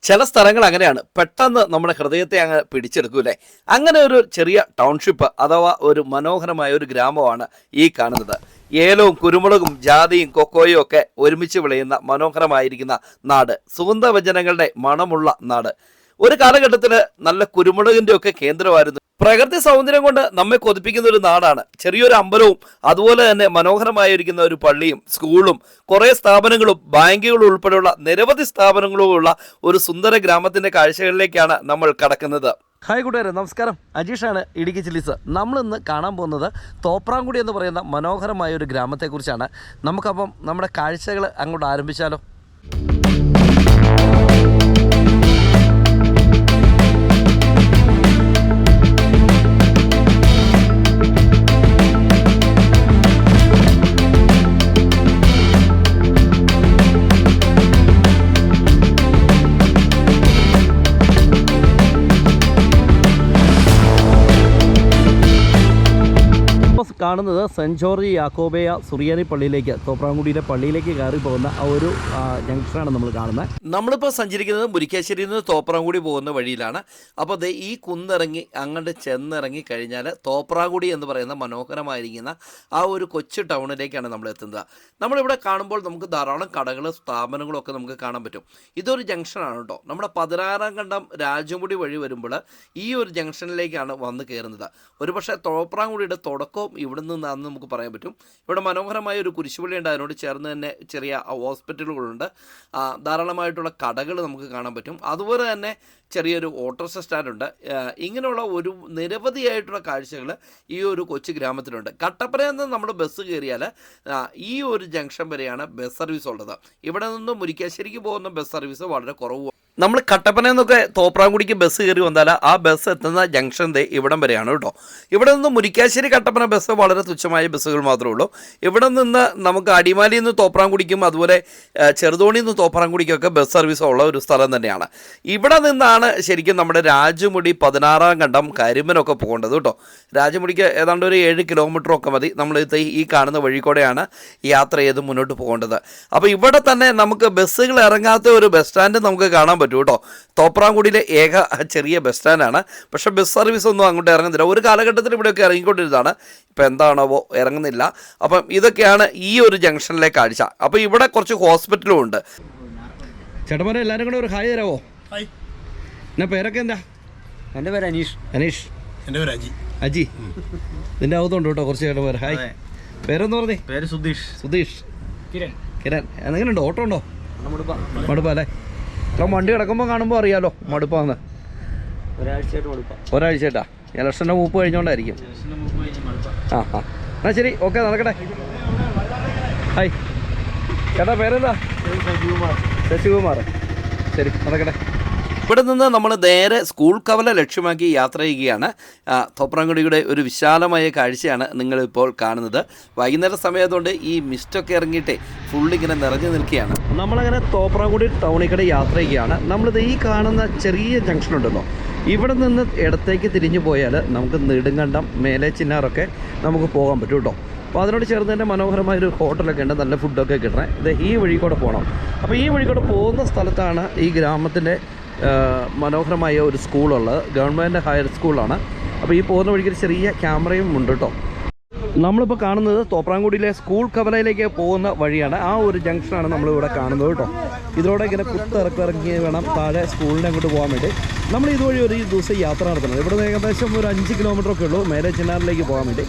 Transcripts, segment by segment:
ചില സ്ഥലങ്ങൾ അങ്ങനെയാണ്, പെട്ടെന്ന് നമ്മുടെ ഹൃദയത്തെ അങ്ങ് പിടിച്ചെടുക്കൂലേ. അങ്ങനെ ഒരു ചെറിയ ടൗൺഷിപ്പ് അഥവാ ഒരു മനോഹരമായ ഒരു ഗ്രാമമാണ് ഈ കാണുന്നത്. ഏലവും കുരുമുളകും ജാതിയും കൊക്കോയും ഒക്കെ ഒരുമിച്ച് വിളയുന്ന മനോഹരമായിരിക്കുന്ന നാട്, സുഗന്ധവ്യഞ്ജനങ്ങളുടെ മണമുള്ള നാട്. ഒരു കാലഘട്ടത്തിൽ നല്ല കുരുമുളകിൻ്റെ ഒക്കെ കേന്ദ്രമായിരുന്നു. പ്രകൃതി സൗന്ദര്യം കൊണ്ട് നമ്മെ കൊതിപ്പിക്കുന്ന ഒരു നാടാണ്. ചെറിയൊരു അമ്പലവും അതുപോലെ തന്നെ മനോഹരമായിരിക്കുന്ന ഒരു പള്ളിയും സ്കൂളും കുറേ സ്ഥാപനങ്ങളും ബാങ്കുകളും ഉൾപ്പെടെയുള്ള നിരവധി സ്ഥാപനങ്ങളും ഉള്ള ഒരു സുന്ദര ഗ്രാമത്തിൻ്റെ കാഴ്ചകളിലേക്കാണ് നമ്മൾ കടക്കുന്നത്. ഹായ് കൂട്ടുകാരെ, നമസ്കാരം. അജീഷാണ്, ഇടുക്കി ചില്ലീസ്. നമ്മളിന്ന് കാണാൻ പോകുന്നത് തോപ്രാംകുടി എന്ന് പറയുന്ന മനോഹരമായ ഒരു ഗ്രാമത്തെക്കുറിച്ചാണ്. നമുക്കപ്പം നമ്മുടെ കാഴ്ചകൾ അങ്ങോട്ട് ആരംഭിച്ചാലോ? കാണുന്നത് സെൻറ്റ് ജോർജ് യാക്കോബയ സുറിയാനി പള്ളിയിലേക്ക്, തോപ്രാംകുടിയിലെ പള്ളിയിലേക്ക് കയറി പോകുന്ന ആ ഒരു ജംഗ്ഷനാണ് നമ്മൾ കാണുന്നത്. നമ്മളിപ്പോൾ സഞ്ചരിക്കുന്നത് മുരിക്കാശ്ശേരിയിൽ നിന്ന് തോപ്രാംകുടി പോകുന്ന വഴിയിലാണ്. അപ്പോൾ ഈ കുന്നിറങ്ങി അങ്ങോട്ട് ചെന്നിറങ്ങി കഴിഞ്ഞാൽ തോപ്രാംകുടി എന്ന് പറയുന്ന മനോഹരമായിരിക്കുന്ന ആ ഒരു കൊച്ചു ടൗണിലേക്കാണ് നമ്മൾ എത്തുന്നത്. നമ്മളിവിടെ കാണുമ്പോൾ നമുക്ക് ധാരാളം കടകൾ സ്ഥാപനങ്ങളും ഒക്കെ നമുക്ക് കാണാൻ പറ്റും. ഇതൊരു ജംഗ്ഷനാണ് കേട്ടോ. നമ്മുടെ 16-ാം കണ്ടം രാജമുടി വഴി വരുമ്പോൾ ഈ ഒരു ജംഗ്ഷനിലേക്കാണ് വന്ന് കയറുന്നത്. ഒരുപക്ഷെ തോപ്രാംകുടിയുടെ തുടക്കവും ഇവിടെ നിന്നാണെന്ന് നമുക്ക് പറയാൻ പറ്റും. ഇവിടെ മനോഹരമായ ഒരു കുരിശുപള്ളി ഉണ്ട്. അതിനോട് ചേർന്ന് തന്നെ ചെറിയ ഹോസ്പിറ്റലുകളുണ്ട്. ധാരാളമായിട്ടുള്ള കടകൾ നമുക്ക് കാണാൻ പറ്റും. അതുപോലെ തന്നെ ചെറിയൊരു ഓട്ടോറിക്ഷ സ്റ്റാൻഡുണ്ട്. ഇങ്ങനെയുള്ള ഒരു നിരവധിയായിട്ടുള്ള കാഴ്ചകൾ ഈ ഒരു കൊച്ചു ഗ്രാമത്തിലുണ്ട്. കട്ടപ്പനയിൽ നിന്ന് നമ്മൾ ബസ് കയറിയാൽ ഈ ഒരു ജംഗ്ഷൻ വരെയാണ് ബസ് സർവീസ് ഉള്ളത്. ഇവിടെ നിന്ന് മുരിക്കാശ്ശേരിക്ക് പോകുന്ന ബസ് സർവീസ് വളരെ കുറവ്. നമ്മൾ കട്ടപ്പനയിൽ നിന്നൊക്കെ തോപ്രാംകുടിക്ക് ബസ് കയറി വന്നാൽ ആ ബസ് എത്തുന്ന ജംഗ്ഷൻ ഇവിടം വരെയാണ് കേട്ടോ. ഇവിടെ നിന്ന് മുരിക്കാശ്ശേരി കട്ടപ്പന ബസ് വളരെ തുച്ഛമായ ബസ്സുകൾ മാത്രമേ ഉള്ളൂ. ഇവിടെ നിന്ന് നമുക്ക് അടിമാലിയിൽ നിന്ന് തോപ്രാംകുടിക്കും അതുപോലെ ചെറുതോണിയിൽ നിന്ന് തോപ്രാംകുടിക്കൊക്കെ ബസ് സർവീസ് ഉള്ള ഒരു സ്ഥലം തന്നെയാണ്. ഇവിടെ നിന്നാണ് ശരിക്കും നമ്മുടെ രാജമുടി 16-ാം കണ്ടം കരിമ്പനൊക്കെ പോകേണ്ടത് കേട്ടോ. രാജമുടിക്ക് ഏതാണ്ട് ഒരു 7 കിലോമീറ്ററൊക്കെ മതി. നമ്മൾ ഈ കാണുന്ന വഴി കൂടെയാണ് യാത്ര ചെയ്ത് മുന്നോട്ട് പോകേണ്ടത്. അപ്പോൾ ഇവിടെ തന്നെ നമുക്ക് ബസ്സുകൾ ഇറങ്ങാത്ത ഒരു ബസ് സ്റ്റാൻഡ് നമുക്ക് കാണാൻ പറ്റും കേട്ടോ. തോപ്രാംകുടിയിലെ ഏക ചെറിയ ബസ് സ്റ്റാൻഡാണ്. പക്ഷേ ബസ് സർവീസ് ഒന്നും അങ്ങോട്ട് ഇറങ്ങുന്നില്ല. ഒരു കാലഘട്ടത്തിൽ ഇവിടെയൊക്കെ ഇറങ്ങിക്കൊണ്ടിരുന്നതാണ്. ഇപ്പം എന്താണോ ഇറങ്ങുന്നില്ല. അപ്പം ഇതൊക്കെയാണ് ഈ ഒരു ജംഗ്ഷനിലെ കാഴ്ച. അപ്പോൾ ഇവിടെ കുറച്ച് ഹോസ്പിറ്റലും ഉണ്ട്. ചേട്ടന്മാരെ എല്ലാവരും കൂടെ ഒരു ഹായ് തരാമോ? ഹായ്. എന്നാ പേരൊക്കെ എന്താ? എൻ്റെ പേര് അനീഷ്. അനീഷ്. എൻ്റെ പേര് അജി. അജി. ഇതിൻ്റെ അകത്തുണ്ട് കേട്ടോ കുറച്ച് ചേട്ടന്മാർ. ഹായ്. പേരെന്ന് പറഞ്ഞേ? പേര് സുധീഷ്. സുധീഷ്. കിരൺ. കിരൺ. എങ്ങനെയുണ്ട്? ഓട്ടോ ഉണ്ടോ? മടുപ്പാ അല്ലേ? ഇപ്പം വണ്ടി കിടക്കുമ്പോൾ കാണുമ്പോൾ അറിയാലോ മടുപ്പാന്ന്. ഒരാഴ്ചയായിട്ടാ? ഇലക്ഷൻ്റെ മൂപ്പ് കഴിഞ്ഞോണ്ടായിരിക്കും. ആ എന്നാൽ ശരി, ഓക്കെ, നടക്കട്ടെ. ഹായ്. ചേട്ടാ പേരെന്താ? ശശികുമാർ. ശരി, നടക്കട്ടെ. ഇവിടെ നിന്ന് നമ്മൾ നേരെ സ്കൂൾ കവല ലക്ഷ്യമാക്കി യാത്ര ചെയ്യുകയാണ്. തോപ്രാംകുടിയുടെ ഒരു വിശാലമായ കാഴ്ചയാണ് നിങ്ങളിപ്പോൾ കാണുന്നത്. വൈകുന്നേര സമയത്തുകൊണ്ട് ഈ മിസ്റ്റൊക്കെ ഇറങ്ങിയിട്ടേ ഫുള്ളിങ്ങനെ നിറഞ്ഞു നിൽക്കുകയാണ്. നമ്മളങ്ങനെ തോപ്രാംകുടി ടൗണിൽ കൂടെ യാത്ര ചെയ്യുകയാണ്. നമ്മളിത് ഈ കാണുന്ന ചെറിയ ജംഗ്ഷൻ ഉണ്ടല്ലോ, ഇവിടെ നിന്ന് ഇടത്തേക്ക് തിരിഞ്ഞു പോയാൽ നമുക്ക് നെടുങ്കണ്ടം, മേലെ ചിന്നാറൊക്കെ നമുക്ക് പോകാൻ പറ്റും കേട്ടോ. അപ്പോൾ അതിനോട് ചേർന്ന് തന്നെ മനോഹരമായൊരു ഹോട്ടലൊക്കെ ഉണ്ട്, നല്ല ഫുഡൊക്കെ കിട്ടണേ. ഇത് ഈ വഴി കൂടെ പോകണം. അപ്പോൾ ഈ വഴി കൂടെ പോകുന്ന സ്ഥലത്താണ് ഈ ഗ്രാമത്തിൻ്റെ മനോഹരമായ ഒരു സ്കൂളുള്ളത്. ഗവൺമെൻറ് ഹയർ സ്കൂളാണ്. അപ്പോൾ ഈ പോകുന്ന വഴിക്ക് ഒരു ചെറിയ ക്യാമറയും ഉണ്ട് കേട്ടോ. നമ്മളിപ്പോൾ കാണുന്നത് തോപ്രാംകുടിയിലെ സ്കൂൾ കവലയിലേക്ക് പോകുന്ന വഴിയാണ്. ആ ഒരു ജംഗ്ഷനാണ് നമ്മളിവിടെ കാണുന്നത് കേട്ടോ. ഇതിലൂടെ ഇങ്ങനെ കുത്തിറക്കി വേണം താഴെ സ്കൂളിൻ്റെ അങ്ങോട്ട് പോകാൻ വേണ്ടി. നമ്മൾ ഇതുവഴി ഒരു ദിവസം യാത്ര നടത്തുന്നത്. ഇവിടെ ഏകദേശം ഒരു 5 കിലോമീറ്ററൊക്കെ ഉള്ളൂ മേലെ ചിന്നാറിലേക്ക് പോകാൻ വേണ്ടി.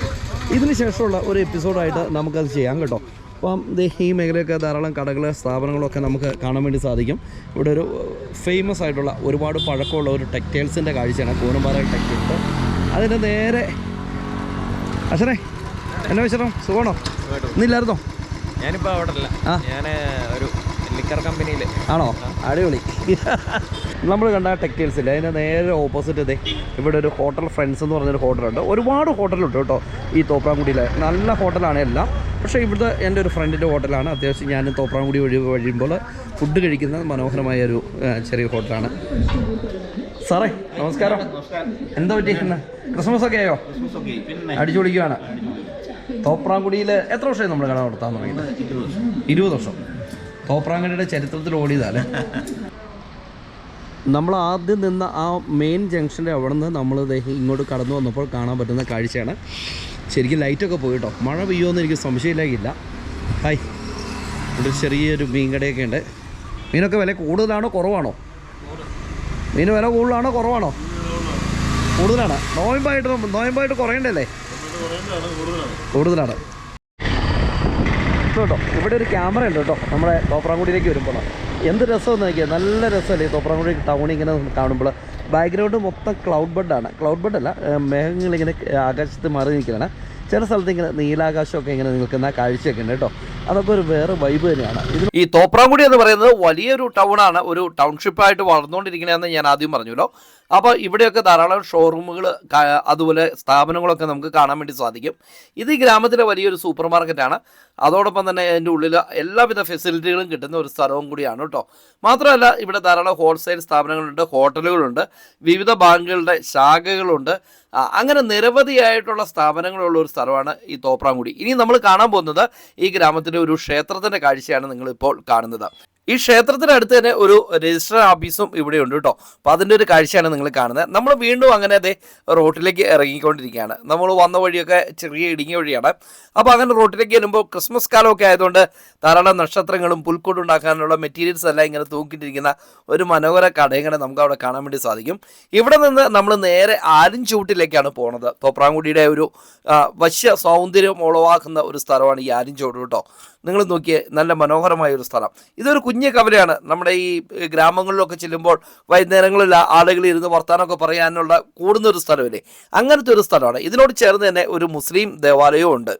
ഇതിന് ശേഷമുള്ള ഒരു എപ്പിസോഡായിട്ട് നമുക്കത് ചെയ്യാം കേട്ടോ. അപ്പം ഈ മേഖലയൊക്കെ ധാരാളം കടകൾ, സ്ഥാപനങ്ങളൊക്കെ നമുക്ക് കാണാൻ വേണ്ടി സാധിക്കും. ഇവിടെ ഒരു ഫേമസ് ആയിട്ടുള്ള ഒരുപാട് പഴക്കമുള്ള ഒരു ടെക്സ്റ്റൈൽസിൻ്റെ കാഴ്ചയാണ് കൂനമ്പാറ ടെക്സ്റ്റൈൽസ്. അതിൻ്റെ നേരെ അച്ഛനെ എന്നാ വെച്ചിട്ടോ? സുഖമാണോ? ഇന്നില്ലായിരുന്നോ? ഞാനിപ്പോൾ അവിടെ അല്ല, ഞാൻ ഒരു ലിക്കർ കമ്പനിയിൽ. ആണോ? അടിപൊളി. നമ്മൾ കണ്ട ടെക്സ്റ്റൈൽസില്ല, അതിൻ്റെ നേരെ ഓപ്പോസിറ്റ് ഇവിടെ ഒരു ഹോട്ടൽ ഫ്രണ്ട്സ് എന്ന് പറഞ്ഞൊരു ഹോട്ടലുണ്ട്. ഒരുപാട് ഹോട്ടലുണ്ട് കേട്ടോ ഈ തോപ്രാംകുടിയിൽ. നല്ല ഹോട്ടലാണ് എല്ലാം. പക്ഷേ ഇവിടുത്തെ എൻ്റെ ഒരു ഫ്രണ്ടിൻ്റെ ഹോട്ടലാണ്. അത്യാവശ്യം ഞാൻ തോപ്രാംകുടി വഴിയുമ്പോൾ ഫുഡ് കഴിക്കുന്ന മനോഹരമായൊരു ചെറിയ ഹോട്ടലാണ്. സാറേ നമസ്കാരം. എന്താ പറ്റിയിരിക്കുന്നത്? ക്രിസ്മസ് ഒക്കെ ആയോ? അടിച്ചു പൊളിക്കുകയാണ്. തോപ്രാംകുടിയിൽ എത്ര വർഷമായി നമ്മൾ കട നടത്താൻ തുടങ്ങിയത്? 20 വർഷം. തോപ്രാംകുടിയുടെ ചരിത്രത്തിൽ ഓടിയതല്ലേ? നമ്മൾ ആദ്യം നിന്ന ആ മെയിൻ ജംഗ്ഷൻ്റെ അവിടെ നിന്ന് നമ്മൾ ഇങ്ങോട്ട് കടന്നു വന്നപ്പോൾ കാണാൻ പറ്റുന്ന കാഴ്ചയാണ്. ശരിക്കും ലൈറ്റൊക്കെ പോയി കേട്ടോ. മഴ പെയ്യുമെന്ന് എനിക്ക് സംശയമില്ല. ഹായ്, ഇവിടെ ചെറിയൊരു മീൻ കടയൊക്കെ ഉണ്ട്. മീനൊക്കെ വില കൂടുതലാണോ കുറവാണോ? മീൻ വില കൂടുതലാണോ കുറവാണോ? കൂടുതലാണ്. നോയമ്പായിട്ട് കുറയണ്ടല്ലേ? കൂടുതലാണ് കേട്ടോ. ഇവിടെ ഒരു ക്യാമറ ഉണ്ട് കേട്ടോ നമ്മുടെ തോപ്രാംകുടിയിലേക്ക് വരുമ്പോൾ. എന്ത് രസമെന്ന് നോക്കിയാൽ, നല്ല രസമല്ലേ തോപ്രാംകുടി ടൗൺ ഇങ്ങനെ കാണുമ്പോൾ. ബാക്ക്ഗ്രൗണ്ട് മൊത്തം ക്ലൗഡ് ബെഡാണ്. ക്ലൗഡ് ബെഡല്ല, മേഘങ്ങളിങ്ങനെ ആകാശത്ത് മാറി നിൽക്കുകയാണ്. ചില സ്ഥലത്ത് ഇങ്ങനെ നീലാകാശമൊക്കെ ഇങ്ങനെ നിൽക്കുന്ന കാഴ്ചയൊക്കെ ഉണ്ട് കേട്ടോ. അതൊക്കെ ഒരു വേറെ വൈബ് തന്നെയാണ്. ഈ തോപ്രാംകുടി എന്ന് പറയുന്നത് വലിയൊരു ടൗണാണ്, ഒരു ടൗൺഷിപ്പായിട്ട് വളർന്നുകൊണ്ടിരിക്കണമെന്ന് ഞാൻ ആദ്യം പറഞ്ഞല്ലോ. അപ്പോൾ ഇവിടെയൊക്കെ ധാരാളം ഷോറൂമുകൾ അതുപോലെ സ്ഥാപനങ്ങളൊക്കെ നമുക്ക് കാണാൻ വേണ്ടി സാധിക്കും. ഇത് ഈ ഗ്രാമത്തിലെ വലിയൊരു സൂപ്പർ മാർക്കറ്റാണ്. അതോടൊപ്പം തന്നെ അതിൻ്റെ ഉള്ളിൽ എല്ലാവിധ ഫെസിലിറ്റികളും കിട്ടുന്ന ഒരു സ്ഥലവും കൂടിയാണ് കേട്ടോ. മാത്രമല്ല ഇവിടെ ധാരാളം ഹോൾസെയിൽ സ്ഥാപനങ്ങളുണ്ട്, ഹോട്ടലുകളുണ്ട്, വിവിധ ബാങ്കുകളുടെ ശാഖകളുണ്ട്. അങ്ങനെ നിരവധിയായിട്ടുള്ള സ്ഥാപനങ്ങളുള്ള ഒരു സ്ഥലമാണ് ഈ തോപ്രാംകുടി. ഇനി നമ്മൾ കാണാൻ പോകുന്നത് ഈ ഗ്രാമത്തിലെ ഒരു ക്ഷേത്രത്തിൻ്റെ കാഴ്ചയാണ് നിങ്ങളിപ്പോൾ കാണുന്നത്. ഈ ക്ഷേത്രത്തിന് അടുത്ത് തന്നെ ഒരു രജിസ്റ്റർ ഓഫീസും ഇവിടെ ഉണ്ട് കേട്ടോ. അപ്പോൾ അതിൻ്റെ ഒരു കാഴ്ചയാണ് നിങ്ങൾ കാണുന്നത്. നമ്മൾ വീണ്ടും അങ്ങനെ അതേ റോട്ടിലേക്ക് ഇറങ്ങിക്കൊണ്ടിരിക്കുകയാണ്. നമ്മൾ വന്ന വഴിയൊക്കെ ചെറിയ ഇടുങ്ങിയ വഴിയാണ്. അപ്പോൾ അങ്ങനെ റോട്ടിലേക്ക് വരുമ്പോൾ ക്രിസ്മസ് കാലമൊക്കെ ആയതുകൊണ്ട് ധാരാളം നക്ഷത്രങ്ങളും പുൽക്കൂടുണ്ടാക്കാനുള്ള മെറ്റീരിയൽസ് എല്ലാം ഇങ്ങനെ തൂക്കിയിട്ടിരിക്കുന്ന ഒരു മനോഹര കടയങ്ങനെ നമുക്ക് അവിടെ കാണാൻ വേണ്ടി സാധിക്കും. ഇവിടെ നിന്ന് നമ്മൾ നേരെ ആലിൻചൂട്ടിലേക്കാണ് പോകുന്നത്. തോപ്രാംകുടിയുടെ ഒരു വശ്യ സൗന്ദര്യം ഉളവാക്കുന്ന ഒരു സ്ഥലമാണ് ഈ ആലിൻചൂട് കേട്ടോ. നിങ്ങൾ നോക്കിയേ, നല്ല മനോഹരമായ ഒരു സ്ഥലം. ഇതൊരു കുഞ്ഞു കവലയാണ്. നമ്മുടെ ഈ ഗ്രാമങ്ങളിലൊക്കെ ചെല്ലുമ്പോൾ വൈകുന്നേരങ്ങളിൽ ആളുകൾ ഇരുന്ന് വർത്താനമൊക്കെ പറയാനുള്ള കൂടുന്നൊരു സ്ഥലമല്ലേ, അങ്ങനത്തെ ഒരു സ്ഥലമാണ്. ഇതിനോട് ചേർന്ന് തന്നെ ഒരു മുസ്ലിം ദേവാലയവും ഉണ്ട്.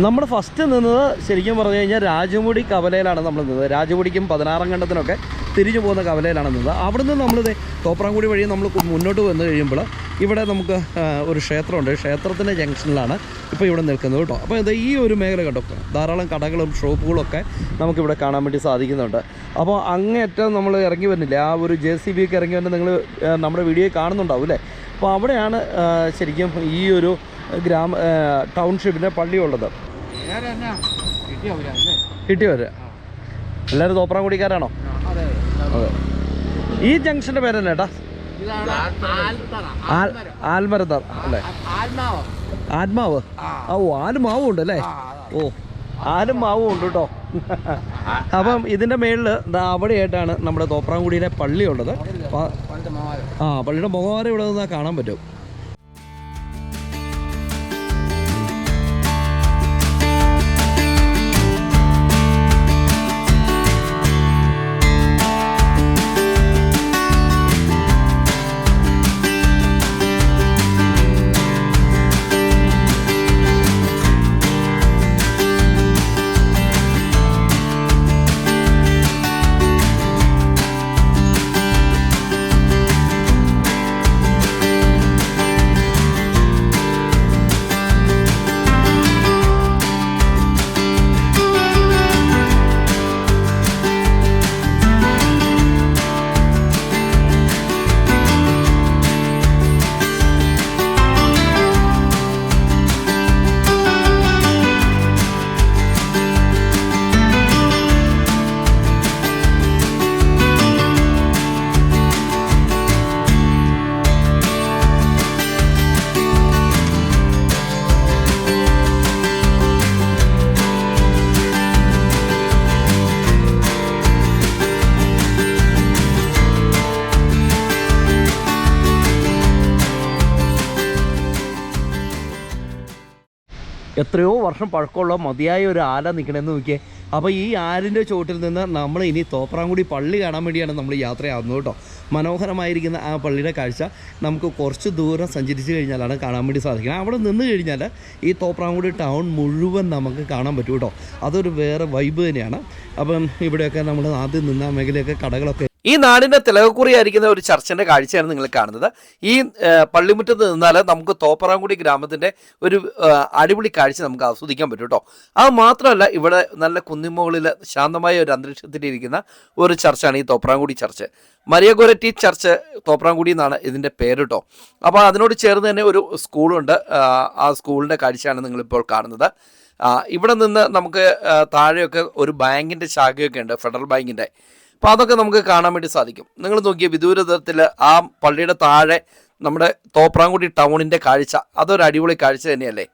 നമ്മൾ ഫസ്റ്റ് നിന്നത് ശരിക്കും പറഞ്ഞു കഴിഞ്ഞാൽ രാജമുടി കവലയിലാണ് നമ്മൾ നിന്നത്. രാജമുടിക്കും 16 കണ്ടത്തിനൊക്കെ തിരിഞ്ഞു പോകുന്ന കവലയിലാണ് നിന്നത്. അവിടെ നിന്ന് നമ്മളിത് തോപ്രാംകുടി വഴി നമ്മൾ മുന്നോട്ട് വന്നു കഴിയുമ്പോൾ ഇവിടെ നമുക്ക് ഒരു ക്ഷേത്രമുണ്ട്. ക്ഷേത്രത്തിൻ്റെ ജംഗ്ഷനിലാണ് ഇപ്പോൾ ഇവിടെ നിൽക്കുന്നത് കേട്ടോ. അപ്പോൾ ഇത് ഈ ഒരു മേഖല കേട്ടോ, ധാരാളം കടകളും ഷോപ്പുകളൊക്കെ നമുക്കിവിടെ കാണാൻ വേണ്ടി സാധിക്കുന്നുണ്ട്. അപ്പോൾ അങ്ങേയറ്റം നമ്മൾ ഇറങ്ങി വരുന്നില്ല, ആ ഒരു JCB ഒക്കെ ഇറങ്ങി വരുന്നത് നിങ്ങൾ നമ്മുടെ വീഡിയോയിൽ കാണുന്നുണ്ടാവും അല്ലേ. അപ്പോൾ അവിടെയാണ് ശരിക്കും ഈ ഒരു ടൗൺഷിപ്പിൻ്റെ പള്ളിയുള്ളത്. കിട്ടിയവർ എല്ലാവരും തോപ്രാംകുടിക്കാരാണോ? അതെ. ഈ ജംഗ്ഷൻ്റെ പേര് തന്നെ ഏട്ടാ? ആൽമരത്തറ അല്ലേ? ആത്മാവ്. ഓ, ആലുമാവും ഉണ്ട് അല്ലേ? ഓ, ആലും മാവും ഉണ്ട് കേട്ടോ. അപ്പം ഇതിൻ്റെ മേളിൽ അവിടെയായിട്ടാണ് നമ്മുടെ തോപ്രാംകുടിയിലെ പള്ളിയുള്ളത്. പള്ളിയുടെ മുഖവാരം ഇവിടെ നിന്ന് കാണാൻ പറ്റും. എത്രയോ വർഷം പഴക്കമുള്ള മതിയായ ഒരു ആല നിൽക്കണമെന്ന് നോക്കിയേ. അപ്പോൾ ഈ ആലിൻ്റെ ചുവട്ടിൽ നിന്ന് നമ്മൾ ഇനി തോപ്രാംകുടി പള്ളി കാണാൻ വേണ്ടിയാണ് നമ്മൾ യാത്രയാകുന്നത് കേട്ടോ. മനോഹരമായിരിക്കുന്ന ആ പള്ളിയുടെ കാഴ്ച നമുക്ക് കുറച്ച് ദൂരം സഞ്ചരിച്ച് കഴിഞ്ഞാലാണ് കാണാൻ വേണ്ടി സാധിക്കുന്നത്. അവിടെ നിന്ന് കഴിഞ്ഞാൽ ഈ തോപ്രാംകുടി ടൗൺ മുഴുവൻ നമുക്ക് കാണാൻ പറ്റും കേട്ടോ. അതൊരു വേറെ വൈബ് തന്നെയാണ്. അപ്പം ഇവിടെയൊക്കെ നമ്മൾ ആദ്യം നിന്ന മേഖലയൊക്കെ കടകളൊക്കെ. ഈ നാടിൻ്റെ തിലകക്കുറിയായിരിക്കുന്ന ഒരു ചർച്ചിൻ്റെ കാഴ്ചയാണ് നിങ്ങൾ കാണുന്നത്. ഈ പള്ളിമുറ്റത്ത് നിന്നാൽ നമുക്ക് തോപ്രാംകുടി ഗ്രാമത്തിൻ്റെ ഒരു അടിപൊളി കാഴ്ച നമുക്ക് ആസ്വദിക്കാൻ പറ്റും കേട്ടോ. അത് മാത്രമല്ല ഇവിടെ നല്ല കുന്നിമുകളിൽ ശാന്തമായ ഒരു അന്തരീക്ഷത്തിലിരിക്കുന്ന ഒരു ചർച്ചാണ് ഈ Thopramkudy church. Maria Goretti church Thopramkudy എന്നാണ് ഇതിൻ്റെ പേര് കേട്ടോ. അപ്പോൾ അതിനോട് ചേർന്ന് തന്നെ ഒരു സ്കൂളുണ്ട്. ആ സ്കൂളിൻ്റെ കാഴ്ചയാണ് നിങ്ങളിപ്പോൾ കാണുന്നത്. ഇവിടെ നിന്ന് നമുക്ക് താഴെയൊക്കെ ഒരു ബാങ്കിൻ്റെ ശാഖയൊക്കെ ഉണ്ട്, ഫെഡറൽ ബാങ്കിൻ്റെ. അപ്പോൾ അതൊക്കെ നമുക്ക് കാണാൻ വേണ്ടി സാധിക്കും. നിങ്ങൾ നോക്കിയ വിദൂരതത്തിൽ ആ പള്ളിയുടെ താഴെ നമ്മുടെ തോപ്രാംകുടി ടൗണിൻ്റെ കാഴ്ച, അതൊരു അടിപൊളി കാഴ്ച തന്നെയല്ലേ.